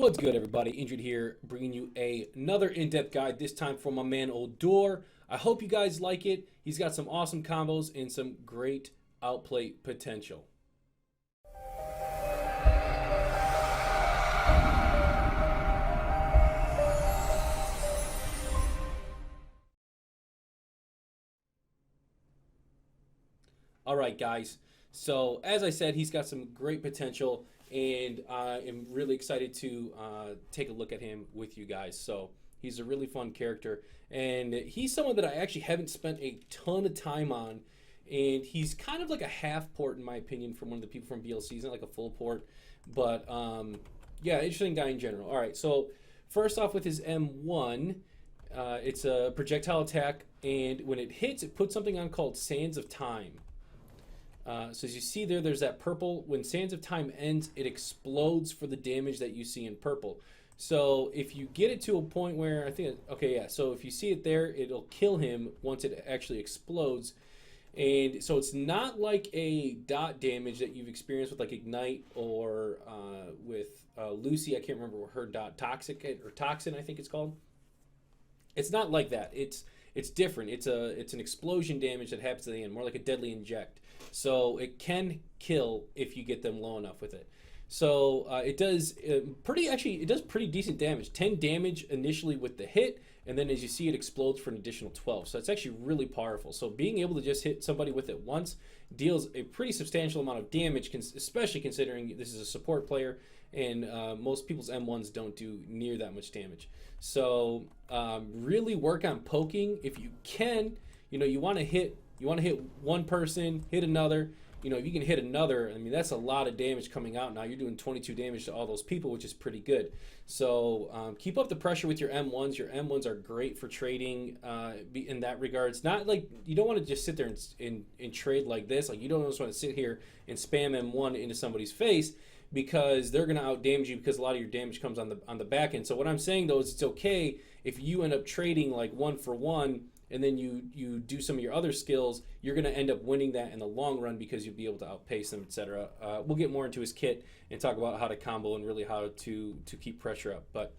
What's good, everybody? Injured here, bringing you another in-depth guide, this time from my man Oldur. I hope you guys like it. He's got some awesome combos and some great outplay potential. All right, guys. So, as I said, he's got some great potential, and I am really excited to take a look at him with you guys. So, he's a really fun character, and he's someone that I actually haven't spent a ton of time on, and he's kind of like a half port, in my opinion, from one of the people from BLC. He's not like a full port, but yeah, interesting guy in general. All right, so first off with his M1, it's a projectile attack, and when it hits, it puts something on called Sands of Time. So as you see there, there's that purple. When Sands of Time ends, it explodes for the damage that you see in purple. So if you get it to a point where, I think, okay, yeah, so if you see it there, it'll kill him once it actually explodes. And so it's not like a dot damage that you've experienced with like Ignite or with Lucy. I can't remember what her dot toxic or toxin, I think it's called. It's not like that. It's different. It's an explosion damage that happens at the end, more like a deadly inject. So it can kill if you get them low enough with it. So it does pretty decent damage. 10 damage initially with the hit, and then as you see, it explodes for an additional 12. So it's actually really powerful. So being able to just hit somebody with it once deals a pretty substantial amount of damage, especially considering this is a support player, and most people's M1s don't do near that much damage. So really work on poking if you can. You know, you want to hit one person, hit another. You know, if you can hit another, I mean, that's a lot of damage coming out. Now you're doing 22 damage to all those people, which is pretty good. So keep up the pressure with your M1s. Your M1s are great for trading in that regards. Not like, you don't want to just sit there and trade like this. Like, you don't just want to sit here and spam M1 into somebody's face, because they're going to out damage you, because a lot of your damage comes on the back end. So what I'm saying though is it's okay if you end up trading like 1 for 1, and then you do some of your other skills, you're going to end up winning that in the long run because you'll be able to outpace them, etc. We'll get more into his kit and talk about how to combo and really how to keep pressure up. But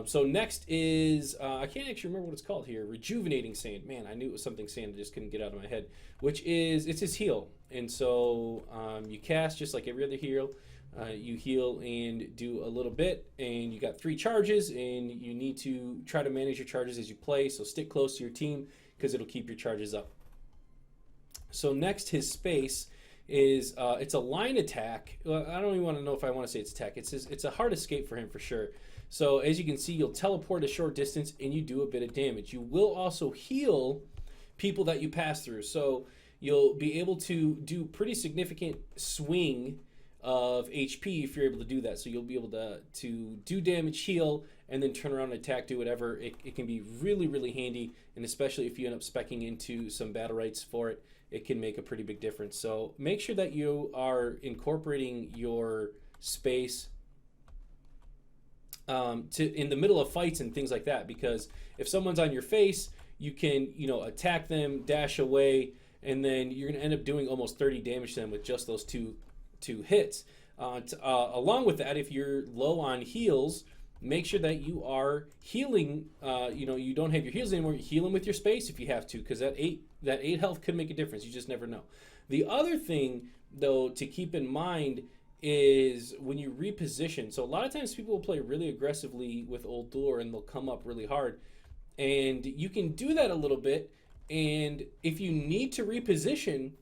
so next is, I can't actually remember what it's called here, Rejuvenating Sand. Man, I knew it was something sand, I just couldn't get out of my head, which is, it's his heal. And so you cast just like every other heal. You heal and do a little bit, and you got 3 charges, and you need to try to manage your charges as you play, so stick close to your team because it'll keep your charges up. So next, his space is, it's a line attack. Well, I don't even want to know if I want to say it's tech. It's a hard escape for him for sure. So as you can see, you'll teleport a short distance and you do a bit of damage. You will also heal people that you pass through, so you'll be able to do pretty significant swing of HP if you're able to do that. So you'll be able to do damage, heal, and then turn around and attack, do whatever. It can be really, really handy, and especially if you end up speccing into some Battlerites for it, it can make a pretty big difference. So make sure that you are incorporating your space in the middle of fights and things like that, because if someone's on your face, you can, you know, attack them, dash away, and then you're going to end up doing almost 30 damage to them with just those two hits. Along with that, if you're low on heals, make sure that you are healing. You know, you don't have your heals anymore. You heal them with your space if you have to, because that 8 health could make a difference. You just never know. The other thing, though, to keep in mind is when you reposition. So a lot of times people will play really aggressively with Oldur and they'll come up really hard, and you can do that a little bit. And if you need to reposition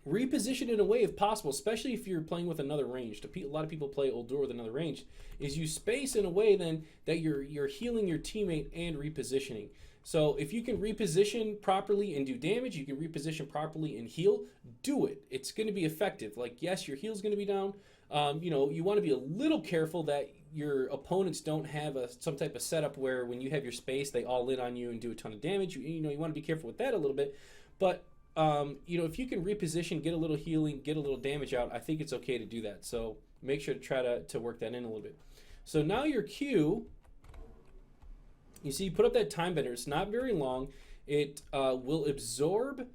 in a way if possible, especially if you're playing with another range. A lot of people play Oldur with another range, is you space in a way then that you're healing your teammate and repositioning. So if you can reposition properly and do damage, you can reposition properly and heal, do it. It's going to be effective. Like, yes, your heal's going to be down. You know, you want to be a little careful that your opponents don't have some type of setup where when you have your space, they all in on you and do a ton of damage. You know, you want to be careful with that a little bit. But you know, if you can reposition, get a little healing, get a little damage out, I think it's okay to do that. So make sure to try to work that in a little bit. So now your Q, you see, you put up that time bender. It's not very long. It will absorb.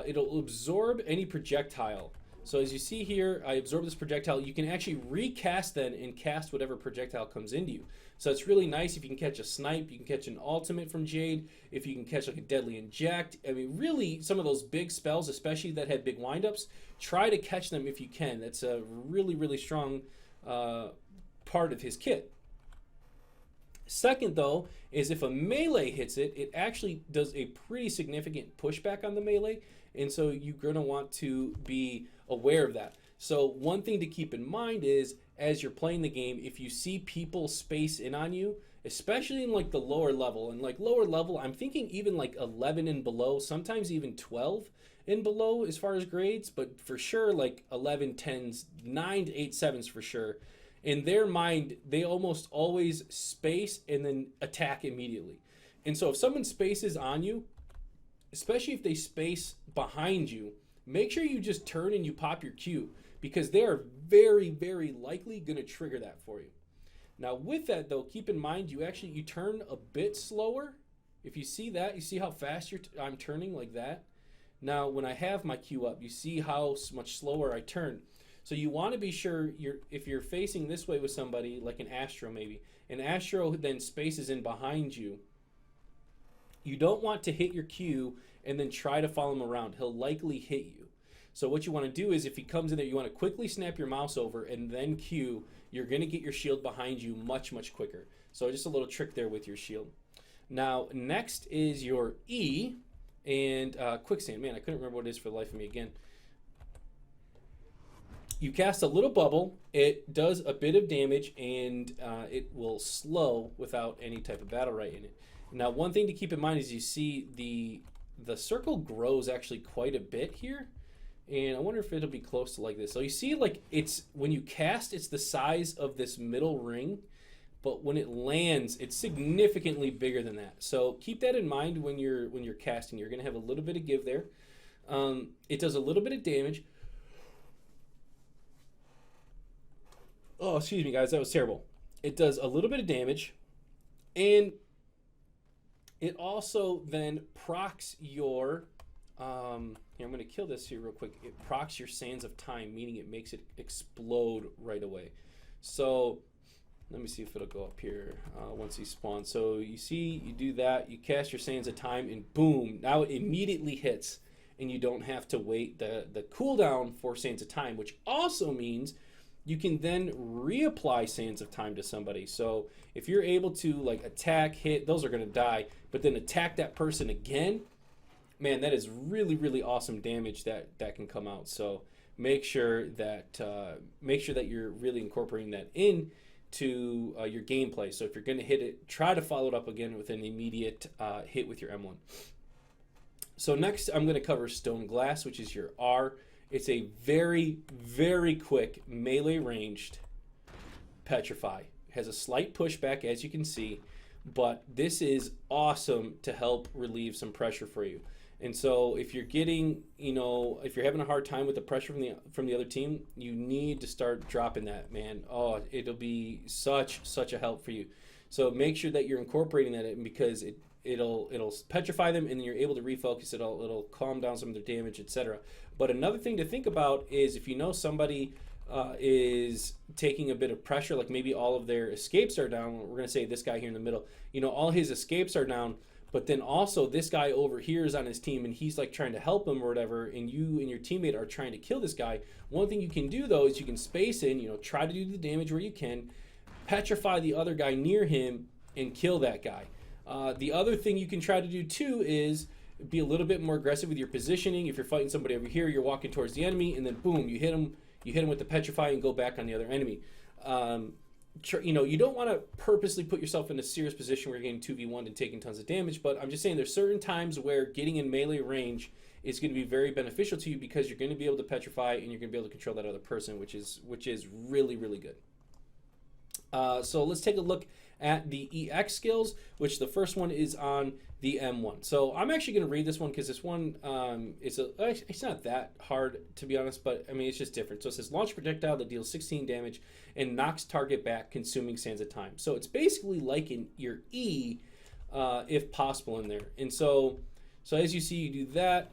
It'll absorb any projectile. So as you see here, I absorb this projectile. You can actually recast then and cast whatever projectile comes into you. So it's really nice if you can catch a snipe, you can catch an ultimate from Jade, if you can catch like a deadly inject. I mean, really some of those big spells, especially that had big windups, try to catch them if you can. That's a really, really strong part of his kit. Second, though, is if a melee hits it, it actually does a pretty significant pushback on the melee, and so you're going to want to be aware of that. So one thing to keep in mind is, as you're playing the game, if you see people space in on you, especially in like the lower level, and like lower level, I'm thinking even like 11 and below, sometimes even 12 and below as far as grades, but for sure like 11, 10s, 9 to 8, 7s for sure. In their mind, they almost always space and then attack immediately. And so if someone spaces on you, especially if they space behind you, make sure you just turn and you pop your Q, because they are very, very likely going to trigger that for you. Now with that though, keep in mind you turn a bit slower. If you see that, you see how fast I'm turning like that. Now when I have my Q up, you see how much slower I turn. So you want to be sure if you're facing this way with somebody, like an Astro maybe, an Astro then spaces in behind you, you don't want to hit your Q and then try to follow him around. He'll likely hit you. So what you want to do is if he comes in there, you want to quickly snap your mouse over and then Q. You're going to get your shield behind you much, much quicker. So just a little trick there with your shield. Now next is your E and Quicksand. Man, I couldn't remember what it is for the life of me again. You cast a little bubble, it does a bit of damage, and it will slow without any type of Battlerite in it. Now one thing to keep in mind is you see the circle grows actually quite a bit here, and I wonder if it'll be close to like this. So you see like it's, when you cast, it's the size of this middle ring, but when it lands, it's significantly bigger than that. So keep that in mind when you're casting. You're going to have a little bit of give there. It does a little bit of damage. Oh, excuse me, guys. That was terrible. It does a little bit of damage, and it also then procs your... here, I'm going to kill this here real quick. It procs your Sands of Time, meaning it makes it explode right away. So let me see if it'll go up here once he spawns. So you see, you do that. You cast your Sands of Time, and boom. Now it immediately hits, and you don't have to wait the cooldown for Sands of Time, which also means you can then reapply Sands of Time to somebody. So if you're able to like attack, hit, those are going to die, but then attack that person again, man, that is really, really awesome damage that can come out. So make sure that you're really incorporating that in to your gameplay. So if you're going to hit it, try to follow it up again with an immediate hit with your M1. So next I'm going to cover Stone Glass, which is your R. It's a very, very quick melee ranged petrify. It has a slight pushback, as you can see, but this is awesome to help relieve some pressure for you. And so if you're getting, if you're having a hard time with the pressure from the other team, you need to start dropping that, man. Oh, it'll be such a help for you. So make sure that you're incorporating that in, because it'll petrify them, and then you're able to refocus. It'll calm down some of their damage, etc. But another thing to think about is if you know somebody is taking a bit of pressure, like maybe all of their escapes are down. We're going to say this guy here in the middle, all his escapes are down, but then also this guy over here is on his team and he's like trying to help him or whatever, and you and your teammate are trying to kill this guy. One thing you can do though is you can space in, try to do the damage where you can, petrify the other guy near him and kill that guy. The other thing you can try to do too is be a little bit more aggressive with your positioning. If you're fighting somebody over here, you're walking towards the enemy, and then boom, you hit him with the petrify and go back on the other enemy. You don't want to purposely put yourself in a serious position where you're getting 2v1 and taking tons of damage, but I'm just saying there's certain times where getting in melee range is going to be very beneficial to you, because you're going to be able to petrify and you're going to be able to control that other person, which is really, really good. So let's take a look at the EX skills, which the first one is on the M1. So I'm actually going to read this one because this one, it's not that hard to be honest, but I mean, it's just different. So it says launch projectile that deals 16 damage and knocks target back, consuming Sands of Time. So it's basically like in your E, if possible in there. And so as you see, you do that.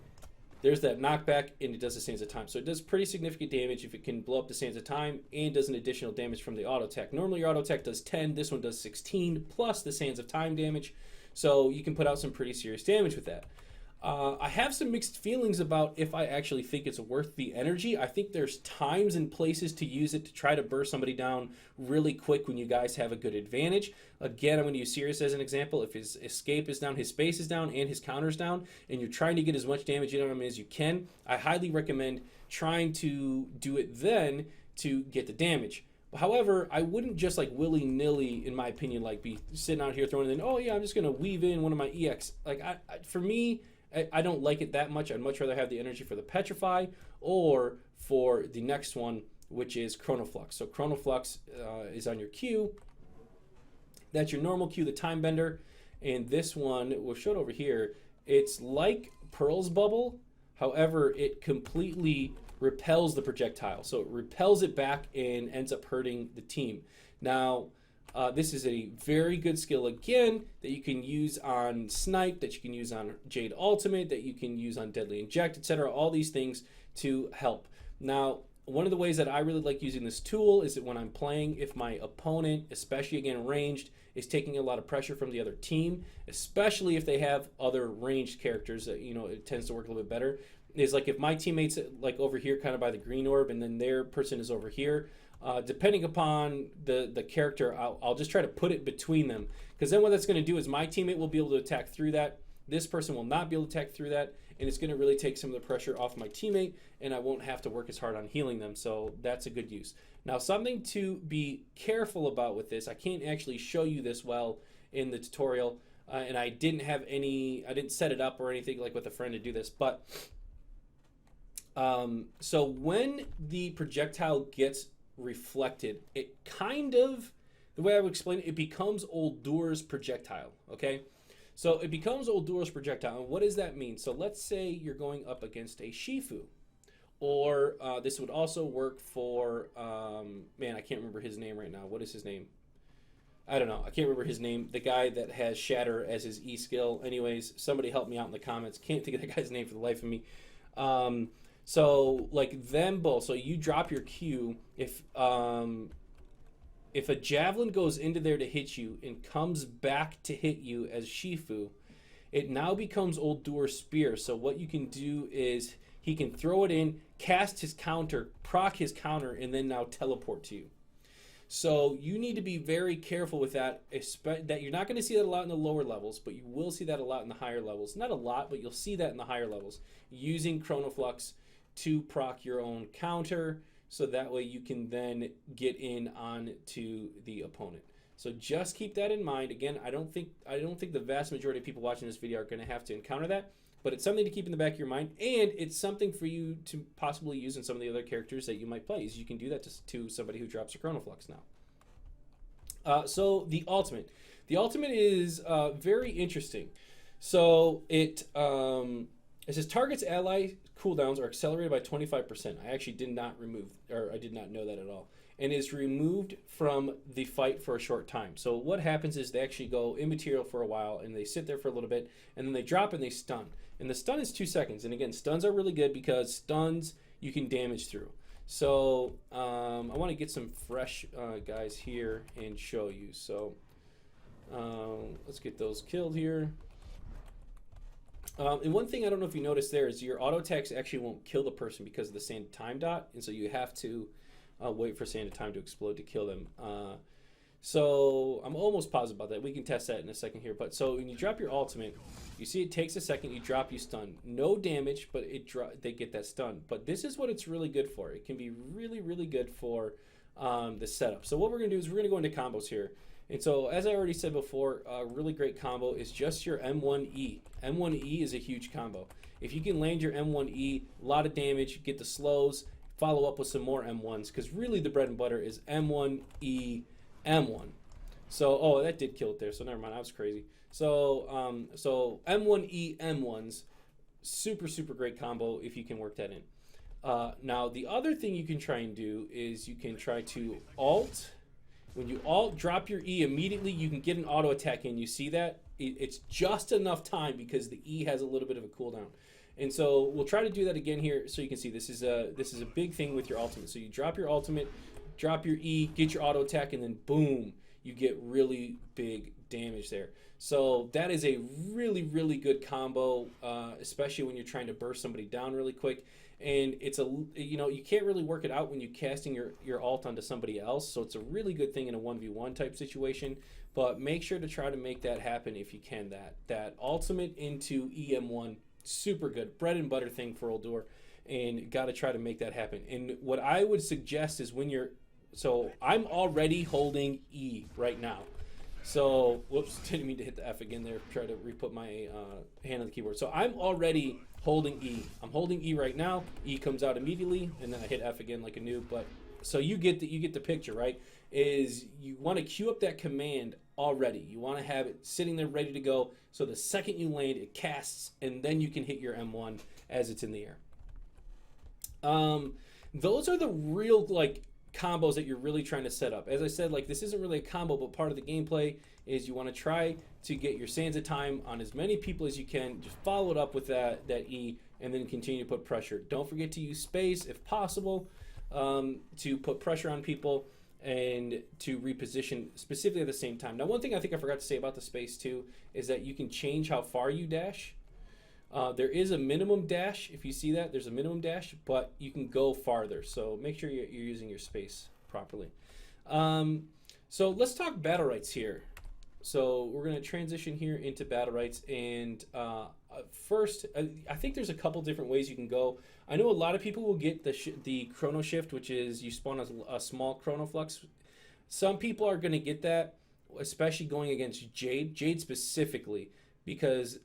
there's that knockback, and it does the Sands of Time. So it does pretty significant damage if it can blow up the Sands of Time and does an additional damage from the auto attack. Normally your auto attack does 10, this one does 16 plus the Sands of Time damage. So you can put out some pretty serious damage with that. I have some mixed feelings about if I actually think it's worth the energy. I think there's times and places to use it to try to burst somebody down really quick when you guys have a good advantage. Again, I'm going to use Sirius as an example. If his escape is down, his space is down, and his counter's down, and you're trying to get as much damage in on him as you can, I highly recommend trying to do it then to get the damage. However, I wouldn't just like willy-nilly, in my opinion, like be sitting out here throwing in, oh yeah, I'm just going to weave in one of my EX. Like for me, I don't like it that much. I'd much rather have the energy for the Petrify or for the next one, which is Chrono Flux. So Chrono Flux is on your queue. That's your normal queue, the Time Bender. And this one, we'll show it over here. It's like Pearl's Bubble. However, it completely repels the projectile. So it repels it back and ends up hurting the team. Now, this is a very good skill, again, that you can use on Snipe, that you can use on Jade Ultimate, that you can use on Deadly Inject, etc. All these things to help. Now, one of the ways that I really like using this tool is that when I'm playing, if my opponent, especially again ranged, is taking a lot of pressure from the other team, especially if they have other ranged characters, that, you know, it tends to work a little bit better, is like if my teammate's like over here kind of by the green orb and then their person is over here, depending upon the character, I'll just try to put it between them, because then what that's going to do is my teammate will be able to attack through that, this person will not be able to attack through that, and it's going to really take some of the pressure off my teammate, and I won't have to work as hard on healing them. So that's a good use. Now, something to be careful about with this, I can't actually show you this well in the tutorial, and I didn't set it up or anything like with a friend to do this, but so when the projectile gets reflected, it kind of, the way I would explain it, it becomes Oldur's projectile, okay? So it becomes Oldur's projectile, and what does that mean? So let's say you're going up against a Shifu, or this would also work for, man, I can't remember his name right now. What is his name? I don't know. I can't remember his name. The guy that has Shatter as his E skill. Anyways, somebody help me out in the comments. Can't think of the guy's name for the life of me. So like them both. So you drop your Q. If a javelin goes into there to hit you and comes back to hit you as Shifu, it now becomes Oldur's spear. So what you can do is he can throw it in, cast his counter, proc his counter, and then now teleport to you. So you need to be very careful with that. That you're not going to see that a lot in the lower levels, but you will see that a lot in the higher levels. Not a lot, but you'll see that in the higher levels. Using Chrono Flux to proc your own counter, so that way you can then get in on to the opponent. So just keep that in mind. Again, I don't think the vast majority of people watching this video are going to have to encounter that, but it's something to keep in the back of your mind, and it's something for you to possibly use in some of the other characters that you might play. Is you can do that to somebody who drops a Chrono Flux now. So the ultimate is very interesting. So it says target's ally cooldowns are accelerated by 25%. I actually did not know that at all. And is removed from the fight for a short time. So what happens is they actually go immaterial for a while, and they sit there for a little bit, and then they drop and they stun. And the stun is 2 seconds. And again, stuns are really good because stuns you can damage through. So I want to get some fresh guys here and show you. So let's get those killed here. And one thing I don't know if you noticed there is your auto attacks actually won't kill the person because of the Sand Time dot, and so you have to wait for Sand Time to explode to kill them. So I'm almost positive about that. We can test that in a second here. But so when you drop your ultimate, you see it takes a second. You drop, you stun. No damage, but they get that stun. But this is what it's really good for. It can be really, really good for the setup. So what we're going to do is we're going to go into combos here. And so, as I already said before, a really great combo is just your M1E. M1E is a huge combo. If you can land your M1E, a lot of damage, get the slows, follow up with some more M1s, because really the bread and butter is M1E, M1. So, oh, that did kill it there, so never mind, I was crazy. So, so M1E, M1s, super, super great combo if you can work that in. Now, the other thing you can try and do is you can try to ult. When you alt, drop your E immediately, you can get an auto attack in. You see that? It's just enough time because the E has a little bit of a cooldown. And so we'll try to do that again here, so you can see this is a big thing with your ultimate. So you drop your ultimate, drop your E, get your auto attack, and then boom, you get really big damage there. So that is a really, really good combo, especially when you're trying to burst somebody down really quick. And it's you can't really work it out when you're casting your ult onto somebody else. So it's a really good thing in a 1v1 type situation. But make sure to try to make that happen if you can. That ultimate into EM1, super good, bread and butter thing for Oldur, and got to try to make that happen. And what I would suggest is so I'm already holding E right now. So, whoops, didn't mean to hit the F again there. Try to re-put my hand on the keyboard. So I'm already holding E. I'm holding E right now. E comes out immediately, and then I hit F again like a noob. But so you get the picture, right? Is you want to queue up that command already. You want to have it sitting there ready to go. So the second you land, it casts, and then you can hit your M1 as it's in the air. Those are the real combos that you're really trying to set up. As I said, this isn't really a combo, but part of the gameplay is you want to try to get your Sands of Time on as many people as you can. Just follow it up with that E, and then continue to put pressure. Don't forget to use space if possible, to put pressure on people and to reposition specifically at the same time. Now, one thing I think I forgot to say about the space too is that you can change how far you dash. There is a minimum dash. If you see that, there's a minimum dash, but you can go farther. So make sure you're using your space properly. So let's talk Battlerites here. So we're going to transition here into Battlerites. And first, I think there's a couple different ways you can go. I know a lot of people will get the Chrono Shift, which is you spawn a small Chrono Flux. Some people are going to get that, especially going against Jade specifically, because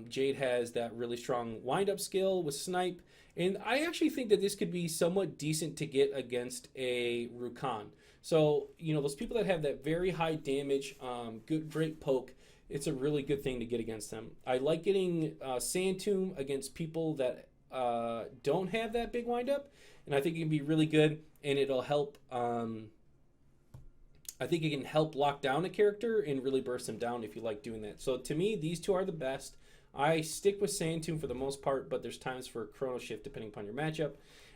Jade has that really strong wind-up skill with Snipe. And I actually think that this could be somewhat decent to get against a Rukan. So, those people that have that very high damage, great poke, it's a really good thing to get against them. I like getting Sand Tomb against people that don't have that big wind-up, and I think it can be really good, and it'll help... I think it can help lock down a character and really burst them down if you like doing that. So to me, these two are the best. I stick with Sand Tomb for the most part, but there's times for Chrono Shift depending upon your matchup.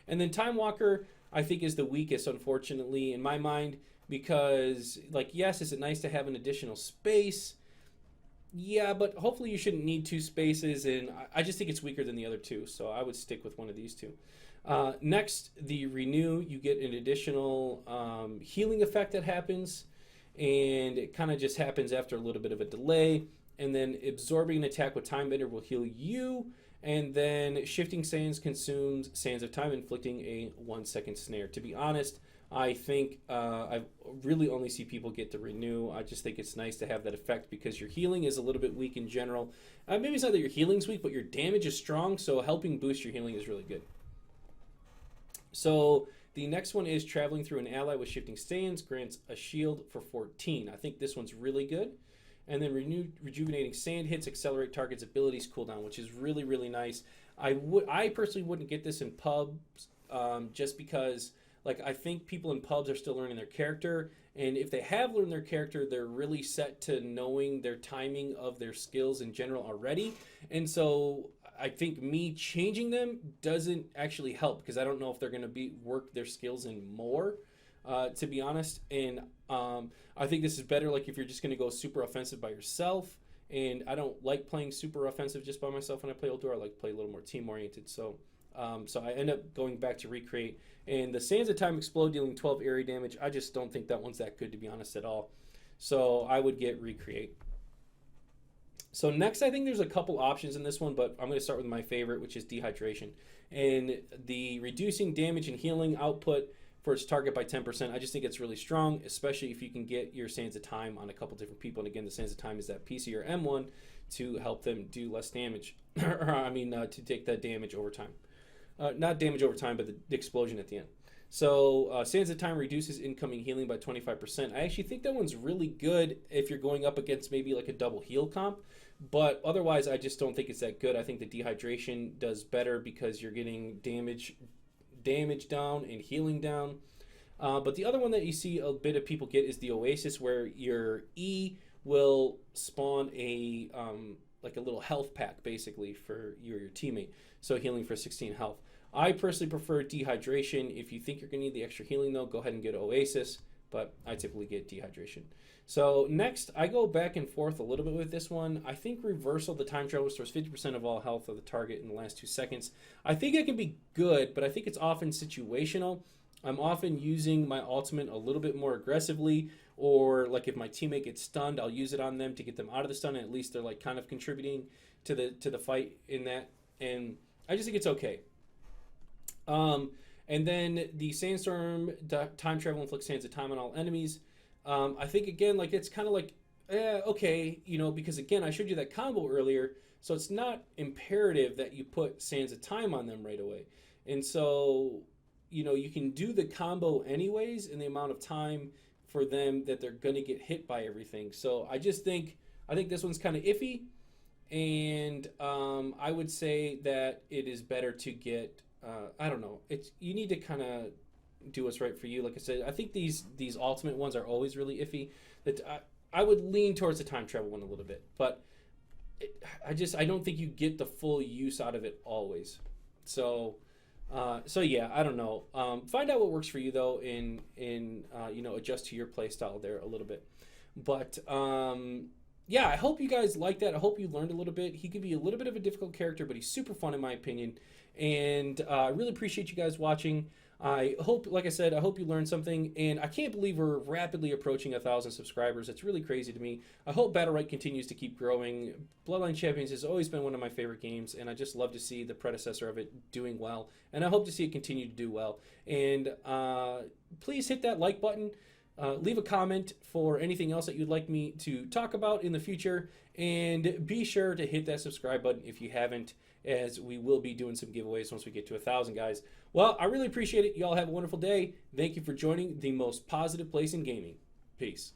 And then Time Walker, I think, is the weakest, unfortunately, in my mind, because, yes, is it nice to have an additional space? Yeah, but hopefully you shouldn't need two spaces, and I just think it's weaker than the other two, so I would stick with one of these two. Next, the Renew, you get an additional healing effect that happens, and it kind of just happens after a little bit of a delay. And then absorbing an attack with Time Bender will heal you, and then Shifting Sands consumes Sands of Time, inflicting a 1-second snare. To be honest, I think I really only see people get the Renew. I just think it's nice to have that effect because your healing is a little bit weak in general. Maybe it's not that your healing's weak, but your damage is strong, so helping boost your healing is really good. So the next one is Traveling Through an Ally with Shifting Sands grants a shield for 14. I think this one's really good. And then Rejuvenating Sand hits accelerate target's abilities cooldown, which is really, really nice. I personally wouldn't get this in pubs just because I think people in pubs are still learning their character. And if they have learned their character, they're really set to knowing their timing of their skills in general already. And so I think me changing them doesn't actually help because I don't know if they're going to work their skills in more, to be honest. And I think this is better if you're just going to go super offensive by yourself. And I don't like playing super offensive just by myself when I play Oldur. I like to play a little more team-oriented. So I end up going back to Recreate. And the Sands of Time Explode, dealing 12 area damage, I just don't think that one's that good, to be honest, at all. So I would get Recreate. So next, I think there's a couple options in this one, but I'm going to start with my favorite, which is Dehydration. And the reducing damage and healing output for its target by 10%, I just think it's really strong, especially if you can get your Sands of Time on a couple different people. And again, the Sands of Time is that PC or M1 to help them do less damage. To take that damage over time. Not damage over time, but the explosion at the end. So Sands of Time reduces incoming healing by 25%. I actually think that one's really good if you're going up against maybe a double heal comp. But otherwise, I just don't think it's that good. I think the Dehydration does better because you're getting damage down and healing down. But the other one that you see a bit of people get is the Oasis, where your E will spawn a like a little health pack basically for your teammate. So healing for 16 health. I personally prefer dehydration. If you think you're going to need the extra healing though, go ahead and get Oasis, but I typically get dehydration. So next, I go back and forth a little bit with this one. I think Reversal, the time travel, restores 50% of all health of the target in the last 2 seconds. I think it can be good, but I think it's often situational. I'm often using my ultimate a little bit more aggressively, or like if my teammate gets stunned, I'll use it on them to get them out of the stun, and at least they're like kind of contributing to the fight in that. And I just think it's okay. And then the Sandstorm, time travel inflicts sands of time on all enemies. I think again, like it's kind of like, okay, you know, because again, I showed you that combo earlier, so it's not imperative that you put sands of time on them right away. And so, you know, you can do the combo anyways in the amount of time for them that they're going to get hit by everything. So I think this one's kind of iffy, and I would say that it is better to get, I don't know, you need to kind of do what's right for you. Like I said, I think these ultimate ones are always really iffy. That I would lean towards the time travel one a little bit, but I don't think you get the full use out of it always. So yeah, I don't know. Find out what works for you though, and you know, adjust to your play style there a little bit. But yeah, I hope you guys like that. I hope you learned a little bit. He could be a little bit of a difficult character, but he's super fun in my opinion. And I really appreciate you guys watching. I hope, like I said, I hope you learned something, and I can't believe we're rapidly approaching 1,000 subscribers. It's really crazy to me. I hope Battlerite continues to keep growing. Bloodline Champions has always been one of my favorite games, and I just love to see the predecessor of it doing well, and I hope to see it continue to do well. And please hit that like button. Leave a comment for anything else that you'd like me to talk about in the future, and be sure to hit that subscribe button if you haven't, as we will be doing some giveaways once we get to 1,000, guys. Well, I really appreciate it. Y'all have a wonderful day. Thank you for joining the most positive place in gaming. Peace.